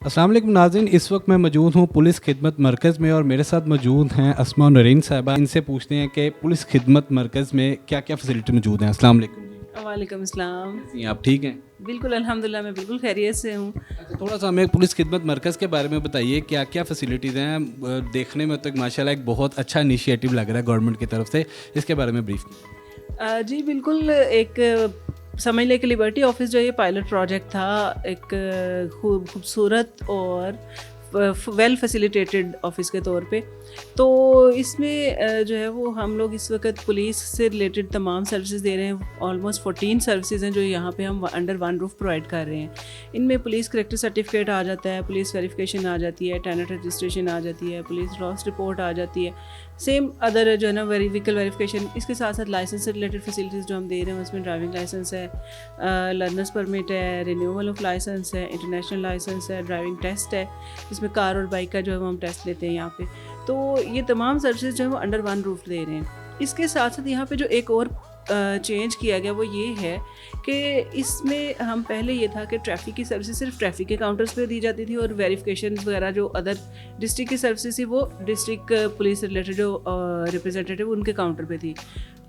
अस्सलाम वालेकुम नाज़रीन, इस वक्त मैं मौजूद हूँ पुलिस खिदमत मरकज़ में और मेरे साथ मौजूद हैं अस्मा नरीन साहिबा। इनसे पूछते हैं कि पुलिस खिदमत मरकज़ में क्या क्या फ़ैसिलिटी मौजूद हैं। अस्सलाम वालेकुम जी। वालेकुम अस्सलाम। जी, आप ठीक हैं? बिल्कुल अल्हम्दुलिल्लाह, मैं बिल्कुल खैरियत से हूँ। अच्छा, थोड़ा सा हमें पुलिस खिदमत मरकज़ के बारे में बताइए, क्या क्या फ़ैसिलिटीज़ हैं। देखने में तो एक माशाल्लाह एक बहुत अच्छा इनिशिएटिव लग रहा है गवर्नमेंट की तरफ से, इसके बारे में ब्रीफ कीजिए। जी बिल्कुल, एक समझ लें कि लिबर्टी ऑफिस जो ये पायलट प्रोजेक्ट था, एक खूबसूरत और वेल फैसिलिटेटेड ऑफिस के तौर पे। तो इसमें जो है वो हम लोग इस वक्त पुलिस से रिलेटेड तमाम सर्विसेज दे रहे हैं। ऑलमोस्ट 14 सर्विसेज हैं जो यहाँ पे हम अंडर वन रूफ प्रोवाइड कर रहे हैं। इनमें पुलिस करेक्टर सर्टिफिकेट आ जाता है, पुलिस वेरिफिकेशन आ जाती है, टेनेंट रजिस्ट्रेशन आ जाती है, पुलिस लॉस रिपोर्ट आ जाती है, सेम अदर जो है ना व्हीकल वेरिफिकेशन। इसके साथ साथ लाइसेंस से रिलेटेड फैसिलिटीज़ जो हम दे रहे हैं उसमें ड्राइविंग लाइसेंस है, लर्नर्स परमिट है, रिन्यूअल ऑफ लाइसेंस है, इंटरनेशनल लाइसेंस है, ड्राइविंग टेस्ट है जिसमें कार और बाइक का जो है वो हम टेस्ट लेते हैं यहाँ पे। तो ये तमाम सर्विसेज जो है वो अंडर वन रूफ दे रहे हैं। इसके साथ साथ यहाँ पे जो एक और चेंज किया गया वो ये है कि इसमें हम पहले ये था कि ट्रैफिक की सर्विसेज सिर्फ ट्रैफिक के काउंटर्स पे दी जाती थी और वेरिफिकेशन वगैरह जो अदर डिस्ट्रिक्ट की सर्विसेज थी वो डिस्ट्रिक्ट पुलिस से रिलेटेड जो रिप्रेजेंटेटिव उनके काउंटर पे थी।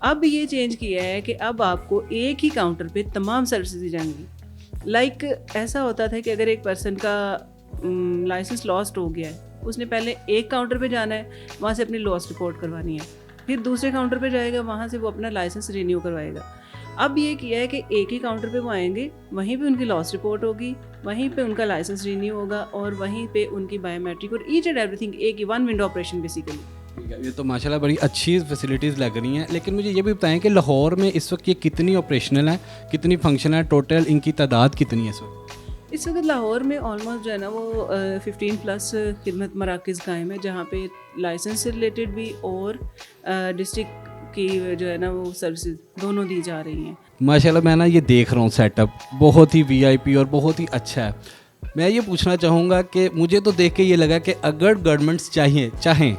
अब ये चेंज किया है कि अब आपको एक ही काउंटर पे तमाम सर्विसेज दी जाएंगी। लाइक ऐसा होता था कि अगर एक पर्सन का लाइसेंस लॉस्ट हो गया है, उसने पहले एक काउंटर पे जाना है, वहाँ से अपनी लॉस रिपोर्ट करवानी है, फिर दूसरे काउंटर पे जाएगा, वहाँ से वो अपना लाइसेंस रिन्यू करवाएगा। अब ये किया है कि एक ही काउंटर पे वो आएंगे, वहीं पे उनकी लॉस रिपोर्ट होगी, वहीं पे उनका लाइसेंस रिन्यू होगा और वहीं पे उनकी बायोमेट्रिक और ईच एंड एवरीथिंग, एक ही वन विंडो ऑपरेशन बेसिकली। ठीक है, ये तो माशाल्लाह बड़ी अच्छी फैसिलिटीज़ लग रही हैं। लेकिन मुझे ये भी बताएं कि लाहौर में इस वक्त ये कितनी ऑपरेशनल है, कितनी फंक्शन है, टोटल इनकी तादाद कितनी है इस वक्त? इस वक्त लाहौर में ऑलमोस्ट जो है ना वो 15 प्लस खिदमत मराकज़ कायम है जहाँ पे लाइसेंस से रिलेटेड भी और डिस्ट्रिक्ट की जो है ना वो सर्विसेज दोनों दी जा रही हैं। माशाल्लाह मैं ना ये देख रहा हूँ सेटअप बहुत ही वीआईपी और बहुत ही अच्छा है। मैं ये पूछना चाहूँगा कि मुझे तो देख के ये लगा कि अगर गवर्नमेंट्स चाहें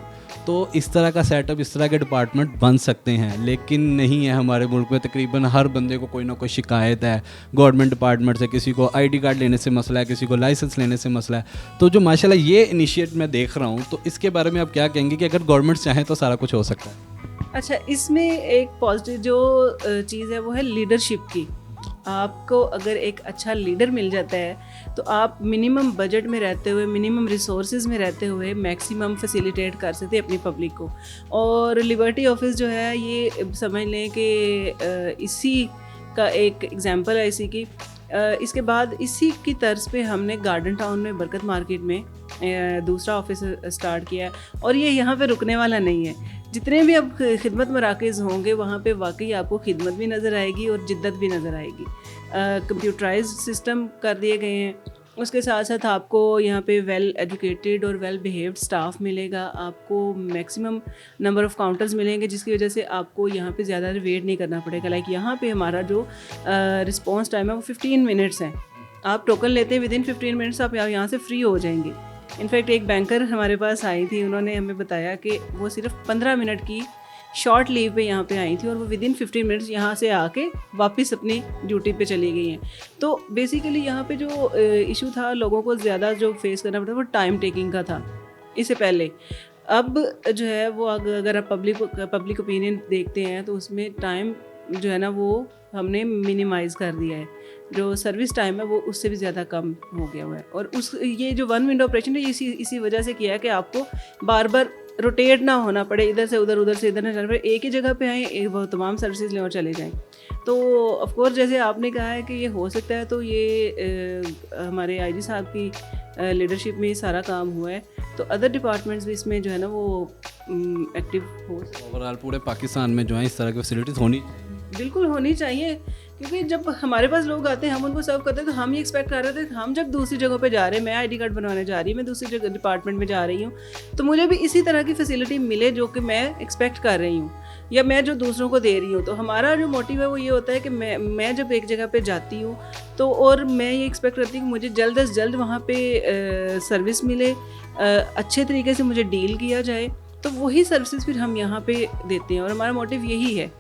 तो इस तरह का सेटअप, इस तरह के डिपार्टमेंट बन सकते हैं, लेकिन नहीं है। हमारे मुल्क में तकरीबन हर बंदे को कोई ना कोई शिकायत है गवर्नमेंट डिपार्टमेंट से, किसी को आईडी कार्ड लेने से मसला है, किसी को लाइसेंस लेने से मसला है। तो जो माशाल्लाह ये इनिशिएट मैं देख रहा हूँ, तो इसके बारे में आप क्या कहेंगे कि अगर गवर्नमेंट चाहें तो सारा कुछ हो सकता है? अच्छा, इसमें एक पॉजिटिव जो चीज़ है वो है लीडरशिप की। आपको अगर एक अच्छा लीडर मिल जाता है तो आप मिनिमम बजट में रहते हुए, मिनिमम रिसोर्सेज में रहते हुए मैक्सिमम फैसिलिटेट कर सकते हैं अपनी पब्लिक को। और लिबर्टी ऑफिस जो है ये समझ लें कि इसी का एक एग्जांपल है इसी की। इसके बाद इसी की तर्ज पे हमने गार्डन टाउन में बरकत मार्केट में दूसरा ऑफिस स्टार्ट किया है और ये यहाँ पे रुकने वाला नहीं है। जितने भी अब खिदमत मराकज़ होंगे वहाँ पे वाकई आपको खिदमत भी नज़र आएगी और जिद्दत भी नज़र आएगी। कंप्यूटराइज सिस्टम कर दिए गए हैं। उसके साथ साथ आपको यहाँ पे वेल एजुकेटेड और वेल बिहेव्ड स्टाफ मिलेगा। आपको मैक्सिमम नंबर ऑफ़ काउंटर्स मिलेंगे जिसकी वजह से आपको यहाँ पे ज़्यादा वेट नहीं करना पड़ेगा। लाइक यहाँ पे हमारा जो रिस्पॉन्स टाइम है वो 15 मिनट्स है। आप टोकन लेते हैं, विदिन 15 मिनट्स आप यहाँ से फ्री हो जाएंगे। इनफैक्ट एक बैंकर हमारे पास आई थी, उन्होंने हमें बताया कि वो सिर्फ 15 मिनट की शॉर्ट लीव पे यहाँ पे आई थी और वो विदिन 15 मिनट्स यहाँ से आके वापस अपनी ड्यूटी पे चली गई हैं। तो बेसिकली यहाँ पे जो इशू था लोगों को ज़्यादा जो फेस करना पड़ता वो टाइम टेकिंग का था इससे पहले। अब जो है वो अगर आप पब्लिक ओपिनियन देखते हैं तो उसमें टाइम जो है ना वो हमने मिनिमाइज़ कर दिया है। जो सर्विस टाइम है वो उससे भी ज़्यादा कम हो गया हुआ है और ये जो वन विंडो ऑपरेशन है इसी वजह से किया है कि आपको बार बार रोटेट ना होना पड़े, इधर से इधर ना जाना पड़े, एक ही जगह पे आए, वो तमाम सर्विसेज लें और चले जाएं। तो ऑफ कोर्स जैसे आपने कहा है कि ये हो सकता है, तो ये हमारे आईजी साहब की लीडरशिप में ये सारा काम हुआ है। तो अदर डिपार्टमेंट्स भी इसमें जो है ना वो एक्टिव हो। ओवरऑल पूरे पाकिस्तान में जो है इस तरह की फैसिलिटीज़ बिल्कुल होनी चाहिए, क्योंकि जब हमारे पास लोग आते हैं हम उनको सर्व करते हैं तो हम ये एक्सपेक्ट कर रहे थे। हम जब दूसरी जगह पे जा रहे हैं, मैं आईडी कार्ड बनवाने जा रही हूँ, मैं दूसरी जगह डिपार्टमेंट में जा रही हूँ, तो मुझे भी इसी तरह की फैसिलिटी मिले जो कि मैं एक्सपेक्ट कर रही हूँ या मैं जो दूसरों को दे रही हूँ। तो हमारा जो मोटिव है वो ये होता है कि मैं जब एक जगह पे जाती हूँ तो और मैं ये एक्सपेक्ट करती हूँ कि मुझे जल्द से जल्द वहाँ पे सर्विस मिले, अच्छे तरीके से मुझे डील किया जाए। तो वही सर्विसेज फिर हम यहाँ पे देते हैं और हमारा मोटिव यही है।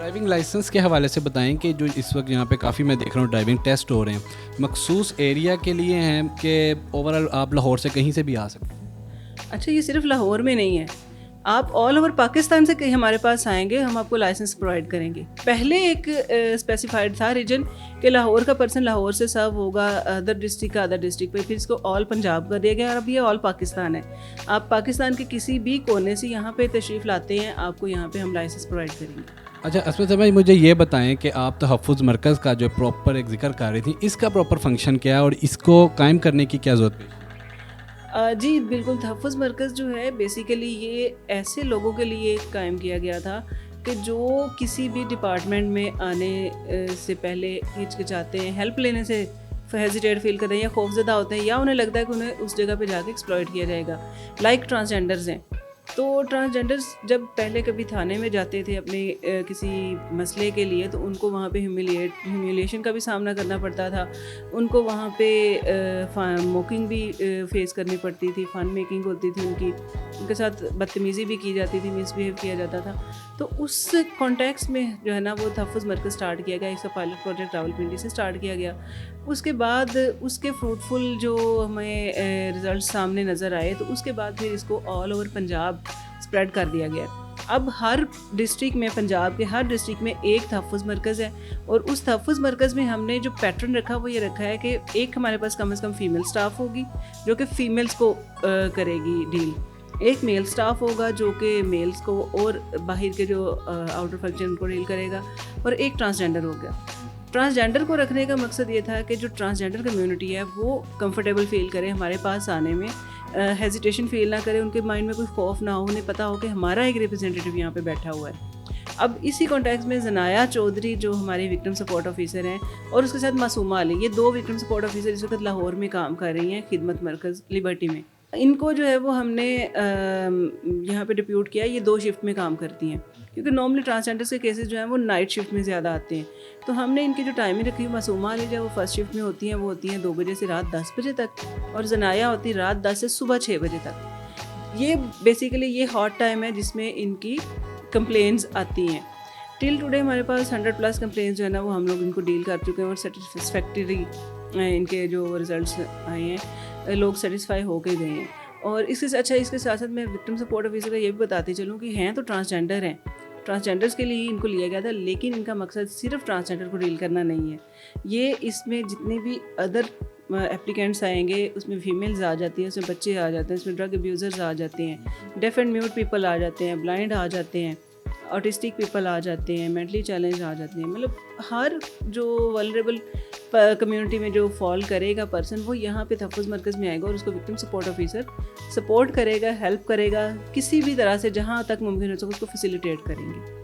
ड्राइविंग लाइसेंस के हवाले से बताएं कि जो इस वक्त यहाँ पे काफ़ी मैं देख रहा हूँ ड्राइविंग टेस्ट हो रहे हैं, मखसूस एरिया के लिए हैं कि ओवरऑल आप लाहौर से कहीं से भी आ सकते हैं? अच्छा, ये सिर्फ लाहौर में नहीं है, आप ऑल ओवर पाकिस्तान से कहीं हमारे पास आएंगे, हम आपको लाइसेंस प्रोवाइड करेंगे। पहले एक स्पेसिफाइड था रीजन कि लाहौर का पर्सन लाहौर से सर्व होगा, अदर डिस्ट्रिक्ट का अदर डिस्ट्रिक्ट पे, फिर इसको ऑल पंजाब कर दिया गया और अब ये ऑल पाकिस्तान है। आप पाकिस्तान के किसी भी कोने से यहाँ पे तशरीफ़ लाते हैं, आपको यहाँ पे हम लाइसेंस प्रोवाइड करेंगे। अच्छा असमत साहब, मुझे ये बताएं कि आप तहफ़्फ़ुज़ मरकज़ का जो प्रॉपर एक जिक्र कर रही थी, इसका प्रॉपर फंक्शन क्या है और इसको कायम करने की क्या ज़रूरत है? जी बिल्कुल, तहफ़्फ़ुज़ मरकज़ जो है बेसिकली ये ऐसे लोगों के लिए कायम किया गया था कि जो किसी भी डिपार्टमेंट में आने से पहले हिचकिचाते हैं, हेल्प लेने से हेजिटेट फील करते हैं या खौफज़दा होते हैं, या उन्हें लगता है कि उन्हें उस जगह पे जाके एक्सप्लॉइट किया जाएगा। लाइक ट्रांसजेंडर्स हैं, तो ट्रांसजेंडर्स जब पहले कभी थाने में जाते थे अपने किसी मसले के लिए, तो उनको वहाँ पे ह्यूमिलिएशन का भी सामना करना पड़ता था, उनको वहाँ पे मॉकिंग भी फेस करनी पड़ती थी, फन मेकिंग होती थी उनके साथ बदतमीज़ी भी की जाती थी, मिसबिहेव किया जाता था। तो उस कॉन्टेक्स्ट में जो है ना वो तहफ़्फ़ुज़ मरकज़ स्टार्ट किया गया, इसका पायलट प्रोजेक्ट रावलपिंडी से स्टार्ट किया गया। उसके बाद उसके फ्रूटफुल जो हमें रिज़ल्ट सामने नज़र आए, तो उसके बाद फिर इसको ऑल ओवर पंजाब स्प्रेड कर दिया गया। अब हर डिस्ट्रिक्ट में, पंजाब के हर डिस्ट्रिक्ट में एक तहफ़्फ़ुज़ मरकज़ है, और उस तहफ़्फ़ुज़ मरकज़ में हमने जो पैटर्न रखा वो ये रखा है कि एक हमारे पास कम से कम फ़ीमेल स्टाफ होगी जो कि फ़ीमेल्स को करेगी डील, एक मेल स्टाफ होगा जो कि मेल्स को और बाहर के जो आउटर फंक्शन को डील करेगा, और एक ट्रांसजेंडर हो गया। ट्रांसजेंडर को रखने का मकसद ये था कि जो ट्रांसजेंडर कम्युनिटी है वो कंफर्टेबल फील करे हमारे पास आने में, हेजिटेशन फील ना करे, उनके माइंड में कोई खौफ ना हो, उन्हें पता हो कि हमारा एक रिप्रेजेंटेटिव यहाँ पे बैठा हुआ है। अब इसी कॉन्टेक्स्ट में ज़नाया चौधरी जो हमारी विक्टिम सपोर्ट ऑफिसर हैं, और उसके साथ मासूमा अली, ये दो विक्टिम सपोर्ट ऑफिसर इस वक्त लाहौर में काम कर रही हैं खिदमत मरकज़ लिबर्टी में। इनको जो है वो हमने यहाँ पे डिप्यूट किया, ये 2 शिफ्ट में काम करती हैं, क्योंकि नॉर्मली ट्रांसजेंडर्स के केसेस जो हैं वो नाइट शिफ्ट में ज़्यादा आते हैं। तो हमने इनकी जो टाइमिंग रखी है, मासूमा अली जो वो फर्स्ट शिफ्ट में होती हैं, वो होती हैं 2 बजे से रात 10 बजे तक, और ज़नाया होती है रात 10 से सुबह 6 बजे तक। ये बेसिकली ये हॉट टाइम है जिसमें इनकी कंप्लेंट्स आती हैं। टिल टुडे हमारे पास 100+ कंप्लेंट्स जो है ना वो हम लोग इनको डील कर चुके हैं, और सेटिस्फैक्टरी इनके जो रिजल्ट्स आए हैं, लोग सेटिस्फाई हो के गए हैं। और इसके साथ साथ मैं विक्टिम सपोर्ट ऑफिसर का ये भी बताती चलूँ कि हैं तो ट्रांसजेंडर हैं, ट्रांसजेंडर्स के लिए ही इनको लिया गया था, लेकिन इनका मकसद सिर्फ ट्रांसजेंडर को डील करना नहीं है। ये इसमें जितने भी अदर एप्लीकेंट्स आएंगे उसमें फीमेल्स आ जाती हैं, उसमें बच्चे आ जाते हैं, उसमें ड्रग अब्यूज़र्स आ जाते हैं, डेफ एंड म्यूट पीपल आ जाते हैं, ब्लाइंड आ जाते हैं, ऑटिस्टिक पीपल आ जाते हैं, मेंटली चैलेंज आ जाते हैं। मतलब हर जो वल्नरेबल कम्युनिटी में जो फॉल करेगा पर्सन, वो यहाँ पे तहफ़्फ़ुज़ मरकज़ में आएगा, और उसको विक्टिम सपोर्ट ऑफिसर सपोर्ट करेगा, हेल्प करेगा, किसी भी तरह से जहाँ तक मुमकिन हो सके उसको फैसिलिटेट करेंगे।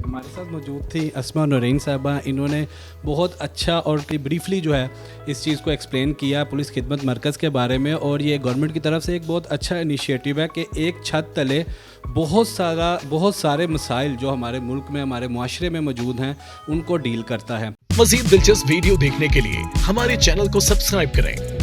हमारे साथ मौजूद थी अस्मा नूरैन साहबा, इन्होंने बहुत अच्छा और ब्रीफली जो है इस चीज़ को एक्सप्लेन किया पुलिस खिदमत मरकज़ के बारे में, और ये गवर्नमेंट की तरफ से एक बहुत अच्छा इनिशिएटिव है कि एक छत तले बहुत सारे मसाइल जो हमारे मुल्क में, हमारे मुआशरे में मौजूद हैं, उनको डील करता है। मज़ीद दिलचस्प वीडियो देखने के लिए हमारे चैनल को सब्सक्राइब करें